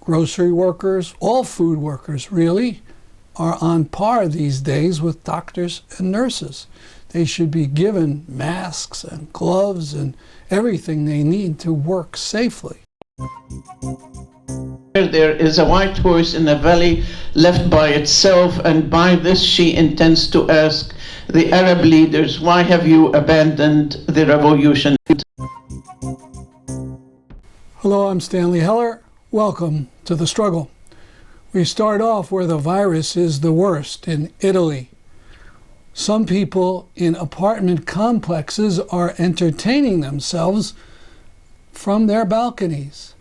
Grocery workers, all food workers really, are on par these days with doctors and nurses. They should be given masks and gloves and everything they need to work safely. There is a white horse in the valley left by itself, and by this she intends to ask the Arab leaders, why have you abandoned the revolution? Hello, I'm Stanley Heller. Welcome to The Struggle. We start off where the virus is the worst, in Italy. Some people in apartment complexes are entertaining themselves from their balconies.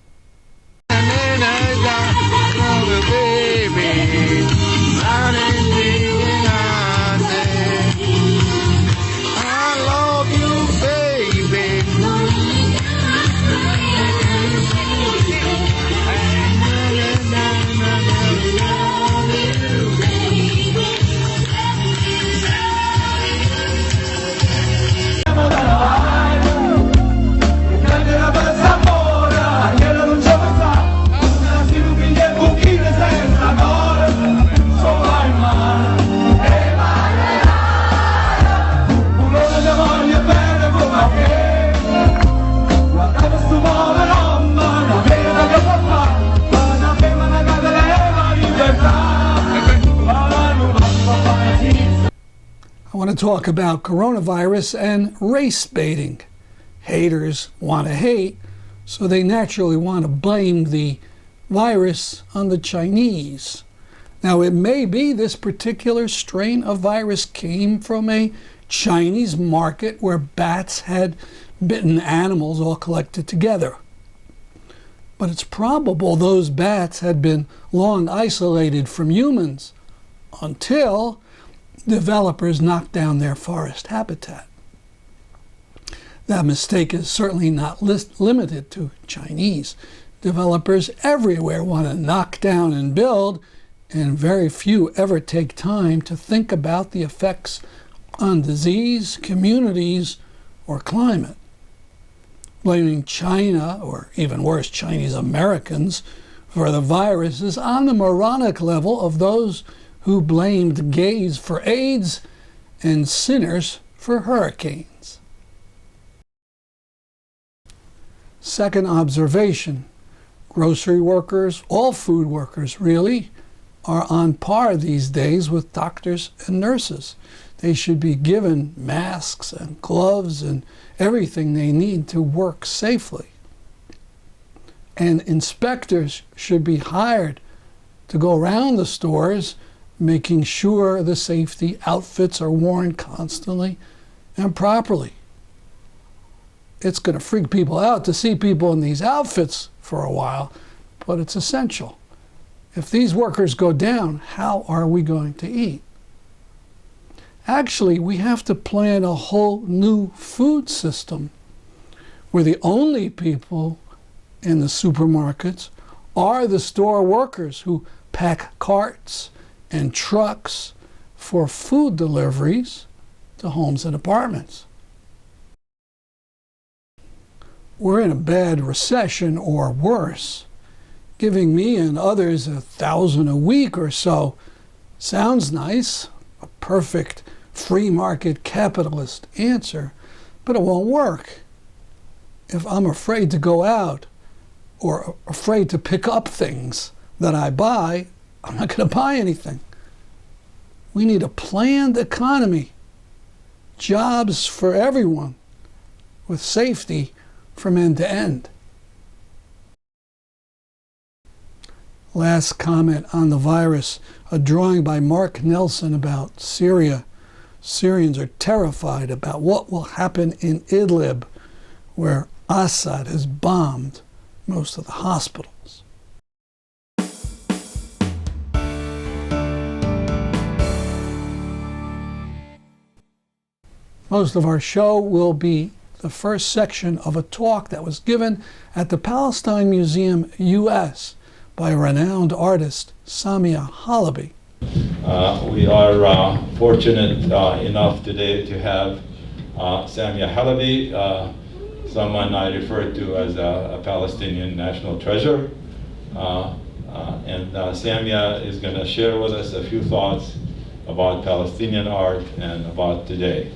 I want to talk about coronavirus and race baiting. Haters want to hate, so they naturally want to blame the virus on the Chinese. Now, it may be this particular strain of virus came from a Chinese market where bats had bitten animals all collected together. But it's probable those bats had been long isolated from humans until developers knocked down their forest habitat. That mistake is certainly not limited to Chinese. Developers everywhere want to knock down and build, and very few ever take time to think about the effects on disease, communities, or climate. Blaming China, or even worse, Chinese Americans, for the virus is on the moronic level of those who blamed gays for AIDS and sinners for hurricanes. Second observation, grocery workers, all food workers really, are on par these days with doctors and nurses. They should be given masks and gloves and everything they need to work safely. And inspectors should be hired to go around the stores making sure the safety outfits are worn constantly and properly. It's going to freak people out to see people in these outfits for a while, but it's essential. If these workers go down, how are we going to eat? Actually, we have to plan a whole new food system where the only people in the supermarkets are the store workers who pack carts and trucks for food deliveries to homes and apartments. We're in a bad recession or worse. Giving me and others $1,000 a week or so sounds nice, a perfect free market capitalist answer, but it won't work. If I'm afraid to go out or afraid to pick up things that I buy, I'm not going to buy anything. We need a planned economy, jobs for everyone, with safety from end to end. Last comment on the virus, a drawing by Mark Nelson about Syria. Syrians are terrified about what will happen in Idlib, where Assad has bombed most of the hospitals. Most of our show will be the first section of a talk that was given at the Palestine Museum US by renowned artist Samia Halaby. We are fortunate enough today to have Samia Halaby, someone I refer to as a Palestinian national treasure. And Samia is going to share with us a few thoughts about Palestinian art and about today.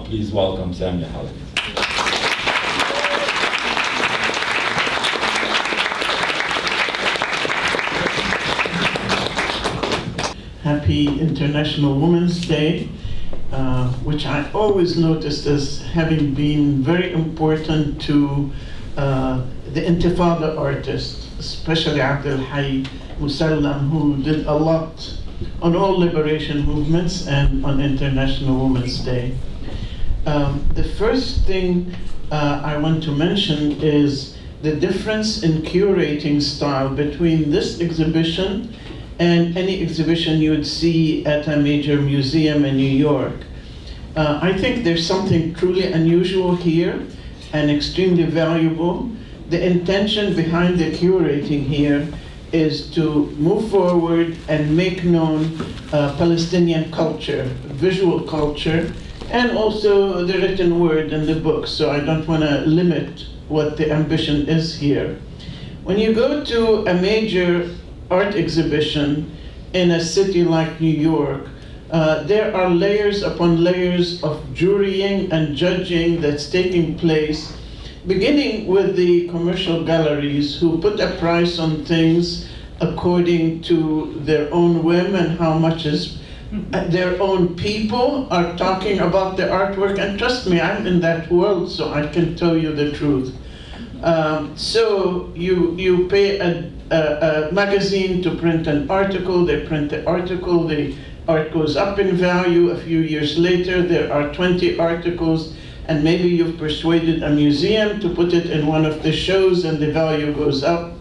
Please welcome Samia Halaby. Happy International Women's Day, which I always noticed as having been very important to the Intifada artists, especially Abdel Hayy Musallam, who did a lot on all liberation movements and on International Women's Day. The first thing I want to mention is the difference in curating style between this exhibition and any exhibition you would see at a major museum in New York. I think there's something truly unusual here and extremely valuable. The intention behind the curating here is to move forward and make known Palestinian culture, visual culture, and also the written word in the book. So I don't want to limit what the ambition is here. When you go to a major art exhibition in a city like New York, there are layers upon layers of jurying and judging that's taking place, beginning with the commercial galleries who put a price on things according to their own whim and how much is their own people are talking about the artwork. And trust me, I'm in that world, so I can tell you the truth. So you pay a magazine to print an article, they print the article, the art goes up in value. A few years later, there are 20 articles, and maybe you've persuaded a museum to put it in one of the shows, and the value goes up,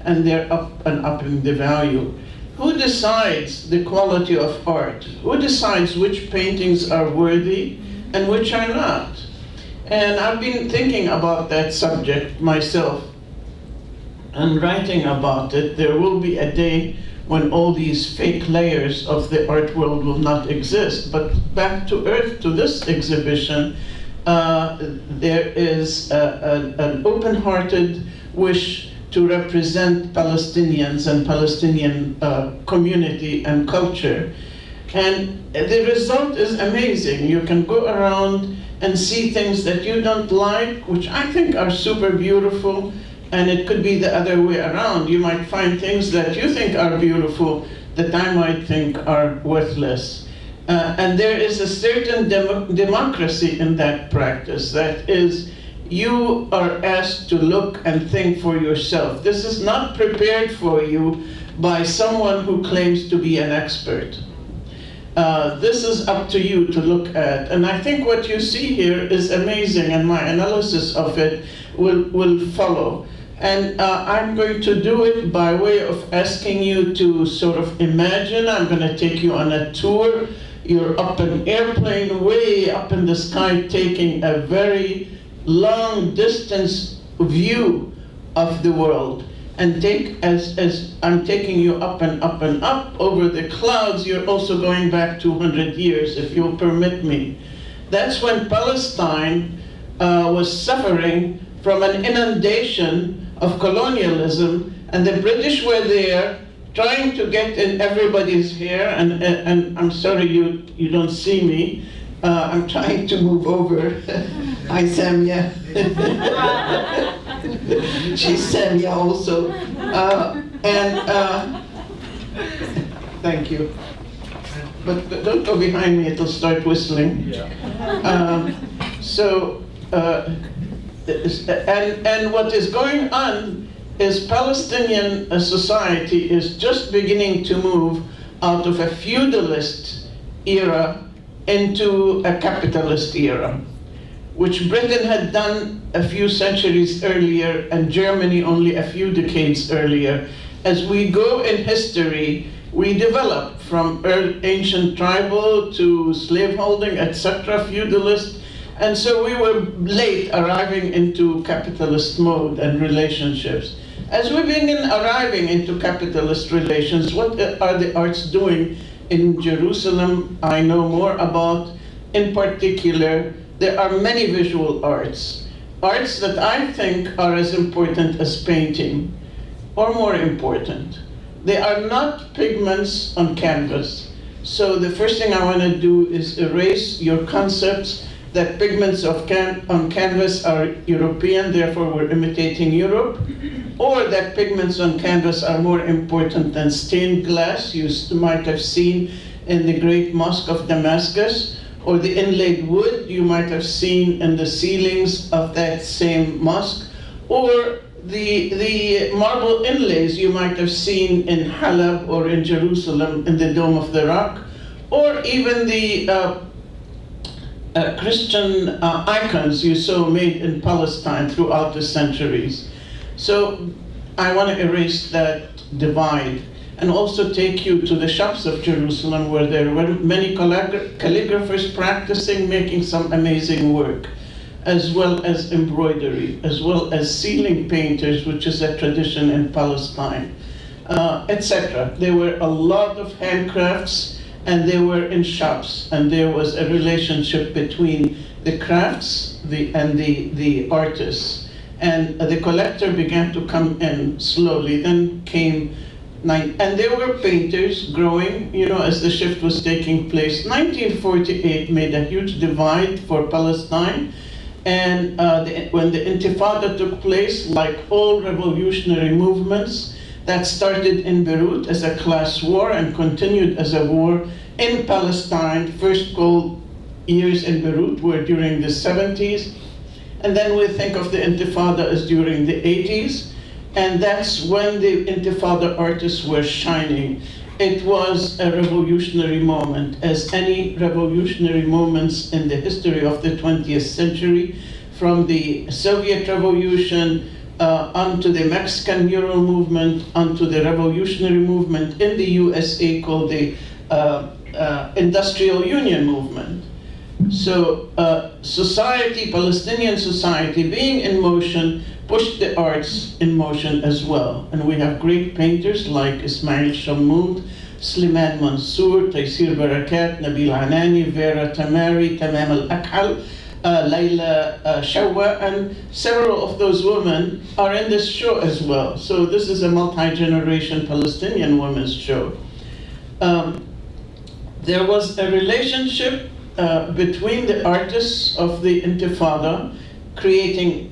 and they're up and up in the value. Who decides the quality of art? Who decides which paintings are worthy and which are not? And I've been thinking about that subject myself and writing about it. There will be a day when all these fake layers of the art world will not exist. But back to earth, to this exhibition, there is an open-hearted wish to represent Palestinians and Palestinian community and culture. And the result is amazing. You can go around and see things that you don't like, which I think are super beautiful, and it could be the other way around. You might find things that you think are beautiful that I might think are worthless. And there is a certain democracy in that practice. That is, you are asked to look and think for yourself. This is not prepared for you by someone who claims to be an expert. This is up to you to look at. And I think what you see here is amazing, and my analysis of it will follow. And I'm going to do it by way of asking you to sort of imagine. I'm going to take you on a tour. You're up an airplane way up in the sky, taking a very long distance view of the world. And as I'm taking you up and up and up over the clouds, you're also going back 200 years, if you'll permit me. That's when Palestine was suffering from an inundation of colonialism, and the British were there trying to get in everybody's hair, and I'm sorry you don't see me. I'm trying to move over. Hi, Samia. She's Samia also. Thank you. But don't go behind me, it'll start whistling. Yeah. And what is going on is Palestinian society is just beginning to move out of a feudalist era into a capitalist era, which Britain had done a few centuries earlier and Germany only a few decades earlier. As we go in history, we develop from ancient tribal to slaveholding, etc., feudalist, and so we were late arriving into capitalist mode and relationships. As we begin arriving into capitalist relations, what are the arts doing in Jerusalem? I know more about. In particular, there are many visual arts, arts that I think are as important as painting. or more important. They are not pigments on canvas. So the first thing I want to do is erase your concepts that pigments on canvas are European, therefore we're imitating Europe, or that pigments on canvas are more important than stained glass you might have seen in the Great Mosque of Damascus, or the inlaid wood you might have seen in the ceilings of that same mosque, or the marble inlays you might have seen in Halab or in Jerusalem in the Dome of the Rock, or even the Christian icons you saw made in Palestine throughout the centuries. So I want to erase that divide and also take you to the shops of Jerusalem where there were many calligraphers practicing, making some amazing work, as well as embroidery, as well as ceiling painters, which is a tradition in Palestine, etc. There were a lot of handcrafts, and they were in shops, and there was a relationship between the crafts and the artists. And the collector began to come in slowly, then came, and there were painters growing, as the shift was taking place. 1948 made a huge divide for Palestine, and when the Intifada took place, like all revolutionary movements, that started in Beirut as a class war and continued as a war in Palestine. First cold years in Beirut were during the 70s, and then we think of the Intifada as during the 80s, and that's when the Intifada artists were shining. It was a revolutionary moment, as any revolutionary moments in the history of the 20th century, from the Soviet Revolution onto the Mexican mural movement, onto the revolutionary movement in the USA called the Industrial Union movement. So Palestinian society being in motion, pushed the arts in motion as well. And we have great painters like Ismail Shammoud, Sliman Mansour, Taysir Barakat, Nabil Anani, Vera Tamari, Tamam Al-Akhal, Layla Shawwa, and several of those women are in this show as well. So this is a multi-generation Palestinian women's show. There was a relationship between the artists of the Intifada, creating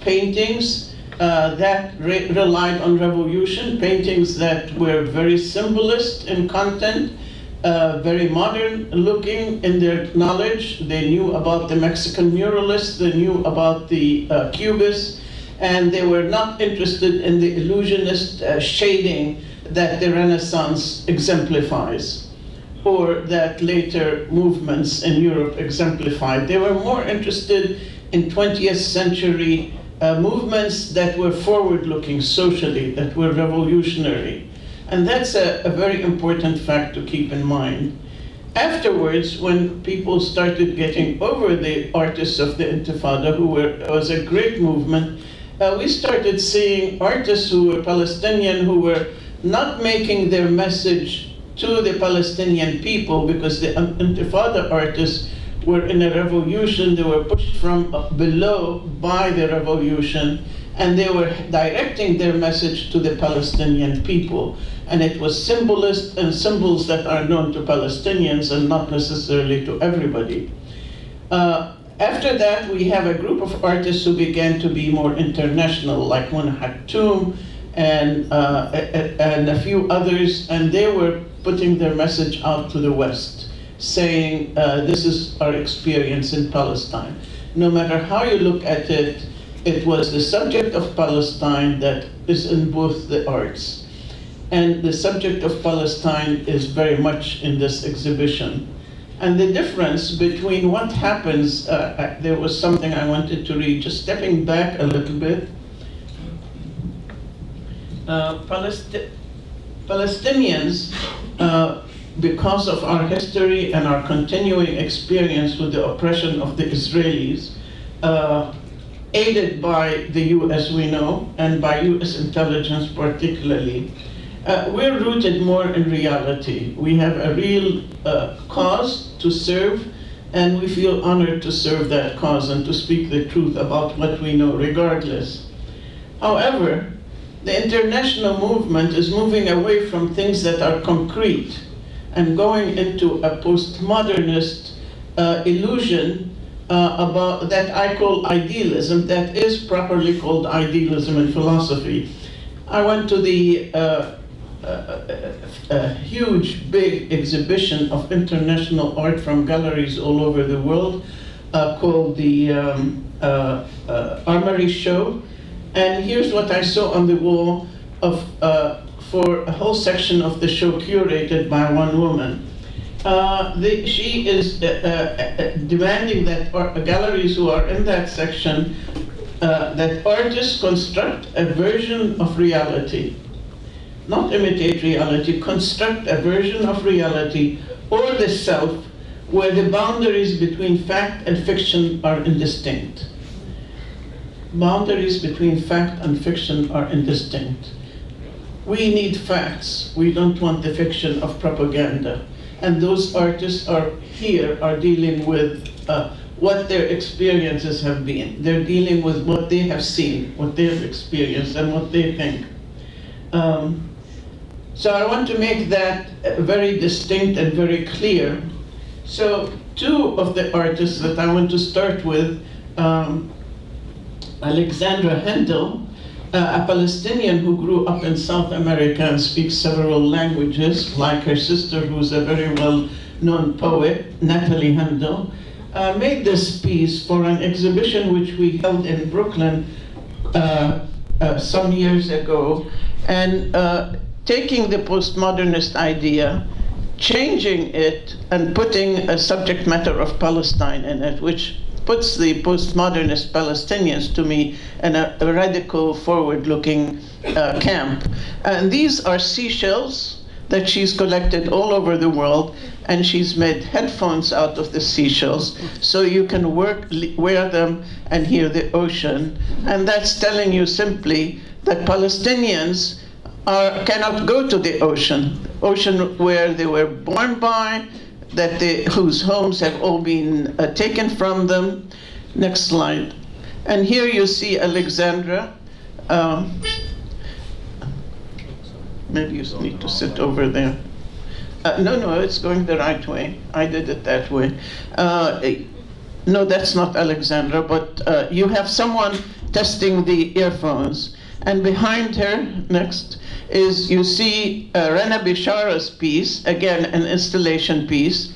paintings that relied on revolution, paintings that were very symbolist in content, very modern looking in their knowledge. They knew about the Mexican muralists, they knew about the Cubists, and they were not interested in the illusionist shading that the Renaissance exemplifies, or that later movements in Europe exemplified. They were more interested in 20th century movements that were forward-looking socially, that were revolutionary. And that's a very important fact to keep in mind. Afterwards, when people started getting over the artists of the Intifada, was a great movement, we started seeing artists who were Palestinian, who were not making their message to the Palestinian people, because the Intifada artists were in a revolution. They were pushed from below by the revolution, and they were directing their message to the Palestinian people. And it was symbolist and symbols that are known to Palestinians and not necessarily to everybody. After that, we have a group of artists who began to be more international, like Mona Hattoum and a few others, and they were putting their message out to the West, saying, this is our experience in Palestine. No matter how you look at it, it was the subject of Palestine that is in both the arts. And the subject of Palestine is very much in this exhibition. And the difference between what happens, there was something I wanted to read, just stepping back a little bit. Palestinians, because of our history and our continuing experience with the oppression of the Israelis, aided by the US, we know, and by US intelligence particularly, we're rooted more in reality. We have a real cause to serve, and we feel honored to serve that cause and to speak the truth about what we know regardless. However, the international movement is moving away from things that are concrete and going into a postmodernist illusion about that I call idealism, that is properly called idealism in philosophy. I went to the huge, big exhibition of international art from galleries all over the world called the Armory Show. And here's what I saw on the wall of, for a whole section of the show curated by one woman. She is demanding that galleries who are in that section, that artists construct a version of reality. Not imitate reality, construct a version of reality or the self where the boundaries between fact and fiction are indistinct. Boundaries between fact and fiction are indistinct. We need facts. We don't want the fiction of propaganda. And those artists are dealing with what their experiences have been. They're dealing with what they have seen, what they have experienced, and what they think. So I want to make that very distinct and very clear. So two of the artists that I want to start with, Alexandra Handel, a Palestinian who grew up in South America and speaks several languages, like her sister, who's a very well-known poet, Natalie Handel, made this piece for an exhibition which we held in Brooklyn some years ago, and taking the postmodernist idea, changing it, and putting a subject matter of Palestine in it, which puts the postmodernist Palestinians, to me, in a radical, forward-looking camp. And these are seashells that she's collected all over the world, and she's made headphones out of the seashells, so you can wear them and hear the ocean. And that's telling you simply that Palestinians cannot go to the ocean where they were born by, whose homes have all been taken from them. Next slide. And here you see Alexandra. Maybe you need to sit over there. No, it's going the right way. I did it that way. No, that's not Alexandra, but you have someone testing the earphones. And behind her, next, is you see Rana Bishara's piece, again, an installation piece.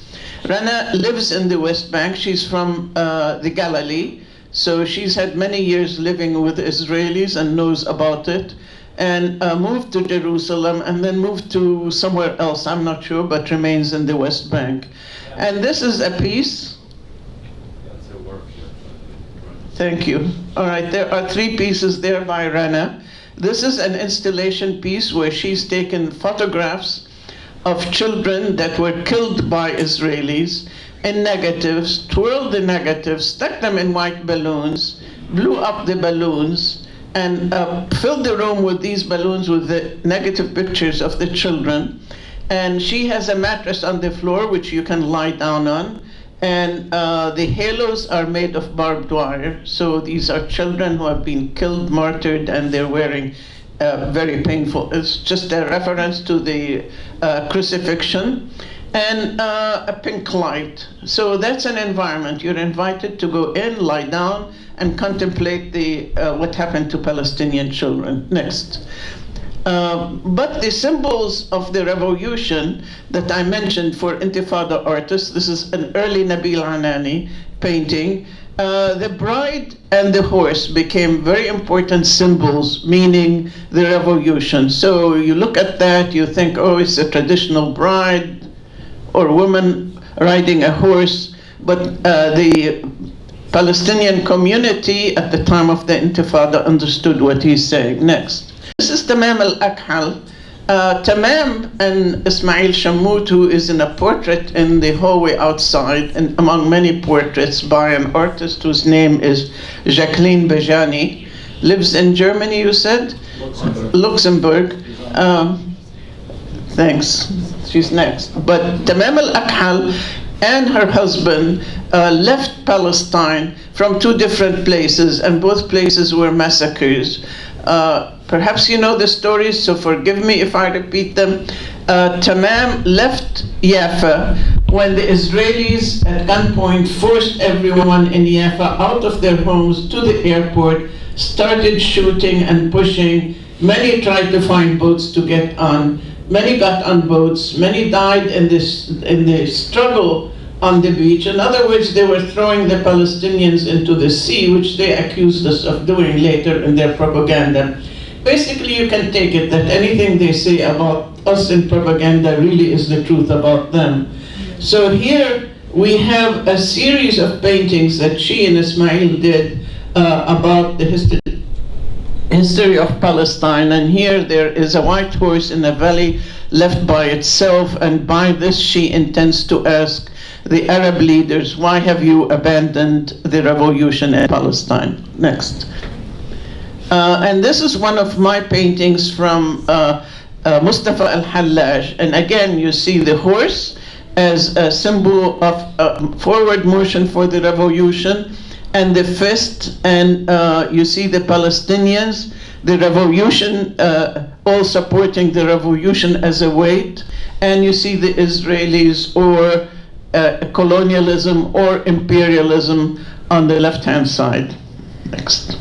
Rana lives in the West Bank. She's from the Galilee, so she's had many years living with Israelis and knows about it, and moved to Jerusalem and then moved to somewhere else, I'm not sure, but remains in the West Bank. And this is a piece. That's her work. Thank you. All right, there are 3 pieces there by Rana. This is an installation piece where she's taken photographs of children that were killed by Israelis in negatives, twirled the negatives, stuck them in white balloons, blew up the balloons, and filled the room with these balloons with the negative pictures of the children. And she has a mattress on the floor which you can lie down on. And the halos are made of barbed wire. So these are children who have been killed, martyred, and they're wearing very painful. It's just a reference to the crucifixion. And a pink light. So that's an environment. You're invited to go in, lie down, and contemplate what happened to Palestinian children. Next. But the symbols of the revolution that I mentioned for Intifada artists, this is an early Nabil Anani painting. The bride and the horse became very important symbols, meaning the revolution. So you look at that, you think, oh, it's a traditional bride or woman riding a horse, but the Palestinian community at the time of the Intifada understood what he's saying. Next. This is Tamam al-Akhal. Tamam and Ismail Shammout, who is in a portrait in the hallway outside, and among many portraits by an artist whose name is Jacqueline Bejani, lives in Germany, you said? Luxembourg. Thanks. She's next. But Tamam al-Akhal and her husband left Palestine from 2 different places, and both places were massacres. Perhaps you know the stories, so forgive me if I repeat them. Tamam left Jaffa when the Israelis at gunpoint forced everyone in Jaffa out of their homes to the airport, started shooting and pushing. Many tried to find boats to get on. Many got on boats. Many died in the struggle on the beach. In other words, they were throwing the Palestinians into the sea, which they accused us of doing later in their propaganda. Basically, you can take it that anything they say about us in propaganda really is the truth about them. So here we have a series of paintings that she and Ismail did about the history of Palestine. And here there is a white horse in a valley left by itself, and by this she intends to ask the Arab leaders, why have you abandoned the revolution in Palestine? Next. And this is one of my paintings from Mustafa al-Hallaj. And again, you see the horse as a symbol of forward motion for the revolution, and the fist, and you see the Palestinians, the revolution, all supporting the revolution as a weight, and you see the Israelis, or colonialism or imperialism on the left-hand side. Next.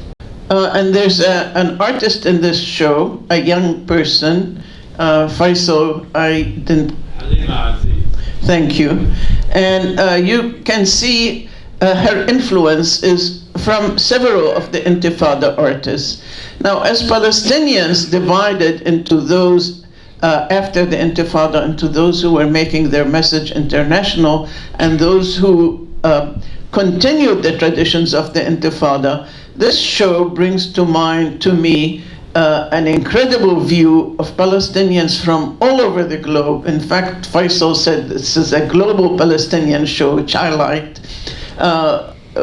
And there's an artist in this show, a young person, Faisal, thank you. And you can see her influence is from several of the Intifada artists. Now, as Palestinians divided into those after the Intifada, into those who were making their message international and those who continued the traditions of the Intifada, this show brings to mind, to me, an incredible view of Palestinians from all over the globe. In fact, Faisal said this is a global Palestinian show, which I liked.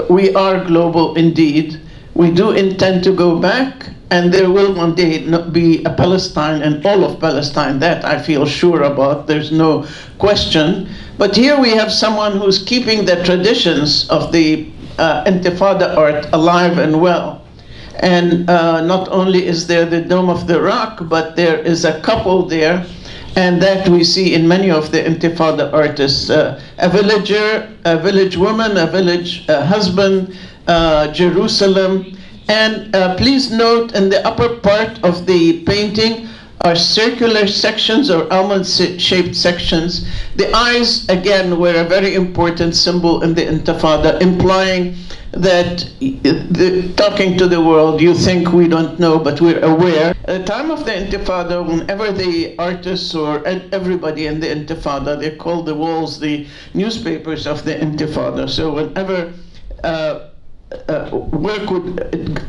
We are global indeed. We do intend to go back, and there will one day be a Palestine and all of Palestine. That I feel sure about, there's no question. But here we have someone who's keeping the traditions of the Intifada art alive and well. And not only is there the Dome of the Rock, but there is a couple there, and that we see in many of the Intifada artists. A villager, a village woman, a village husband, Jerusalem. And please note, in the upper part of the painting are circular sections or almond-shaped sections. The eyes, again, were a very important symbol in the Intifada, implying that talking to the world, you think we don't know, but we're aware. At the time of the Intifada, whenever the artists or everybody in the Intifada, they called the walls the newspapers of the Intifada. So whenever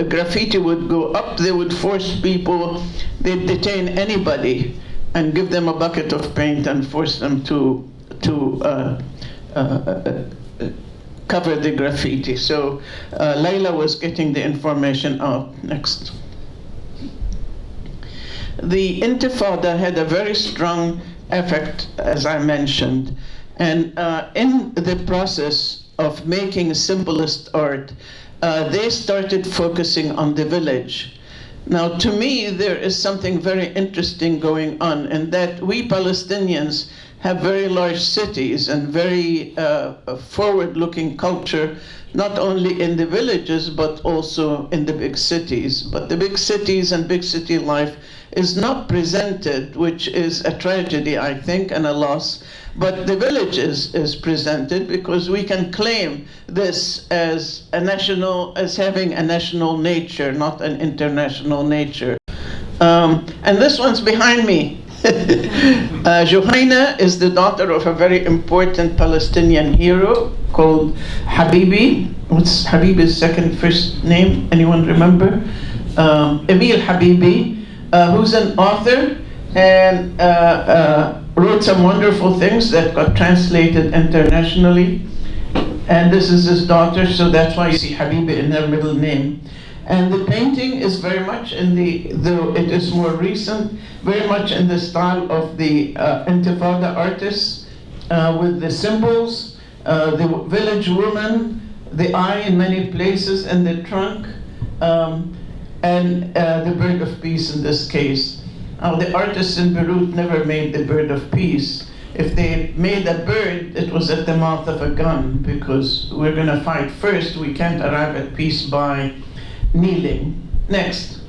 graffiti would go up, they would force people, they'd detain anybody and give them a bucket of paint and force them to cover the graffiti. So Layla was getting the information out. Next. The Intifada had a very strong effect, as I mentioned, and in the process of making symbolist art, they started focusing on the village. Now, to me, there is something very interesting going on in that we Palestinians have very large cities and very forward-looking culture, not only in the villages, but also in the big cities. But the big cities and big city life is not presented, which is a tragedy, I think, and a loss. But the village is presented because we can claim this as as having a national nature, not an international nature. And this one's behind me. Juhayna is the daughter of a very important Palestinian hero called Habibi. What's Habibi's first name? Anyone remember? Emil Habibi, who's an author and wrote some wonderful things that got translated internationally. And this is his daughter, so that's why you see Habibi in her middle name. And the painting is very much in though it is more recent, very much in the style of the Intifada artists, with the symbols, the village woman, the eye in many places, and the trunk. and the bird of peace in this case. Now, the artists in Beirut never made the bird of peace. If they made a bird, it was at the mouth of a gun, because we're going to fight first. We can't arrive at peace by kneeling. Next.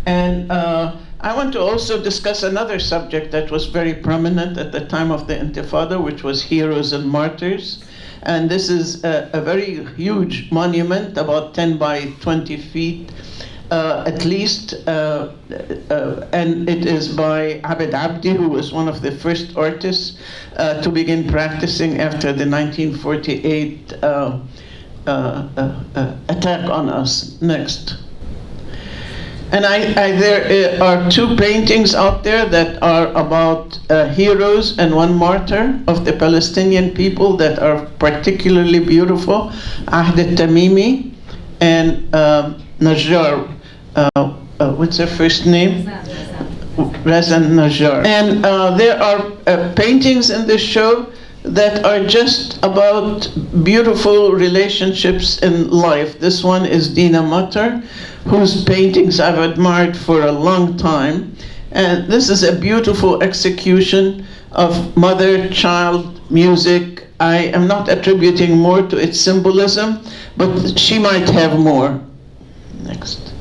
And I want to also discuss another subject that was very prominent at the time of the Intifada, which was heroes and martyrs. And this is a very huge monument, about 10 by 20 feet at least, and it is by Abed Abdi, who was one of the first artists to begin practicing after the 1948 attack on us. Next. And there are two paintings out there that are about heroes and one martyr of the Palestinian people that are particularly beautiful. Ahd al-Tamimi and Najjar. What's her first name? Razan Najjar. And there are paintings in this show that are just about beautiful relationships in life. This one is Dina Matar, whose paintings I've admired for a long time. And this is a beautiful execution of mother, child, music. I am not attributing more to its symbolism, but she might have more. Next.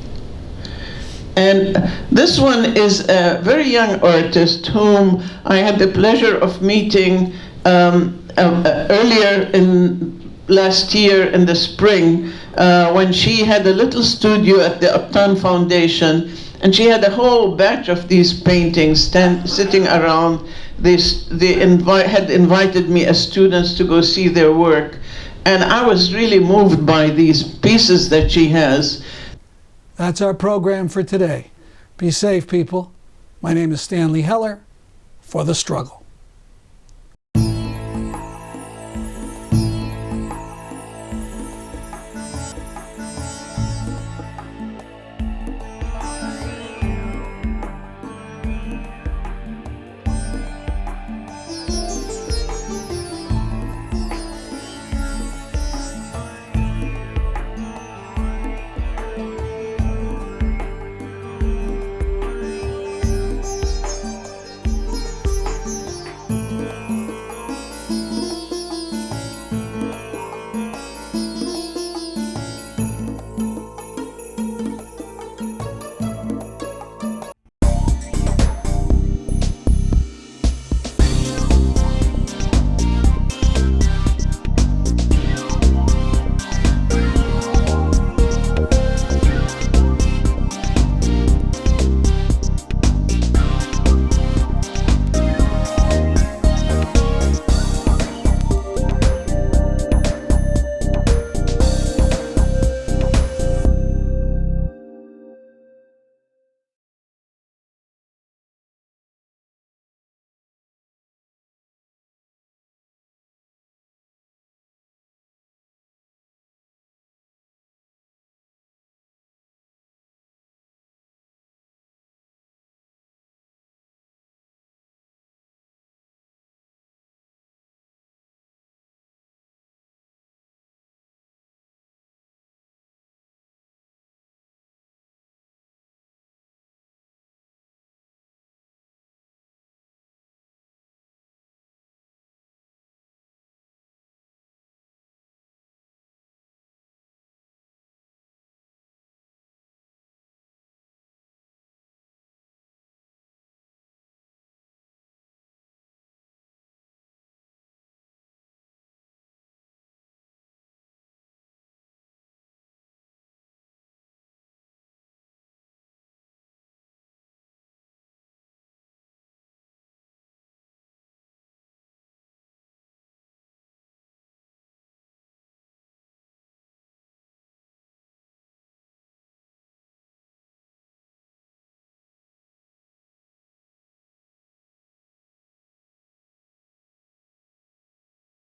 And this one is a very young artist whom I had the pleasure of meeting earlier in last year in the spring, when she had a little studio at the Uptown Foundation, and she had a whole batch of these paintings sitting around. They had invited me as students to go see their work, and I was really moved by these pieces that she has. That's our program for today. Be safe, people. My name is Stanley Heller for The Struggle.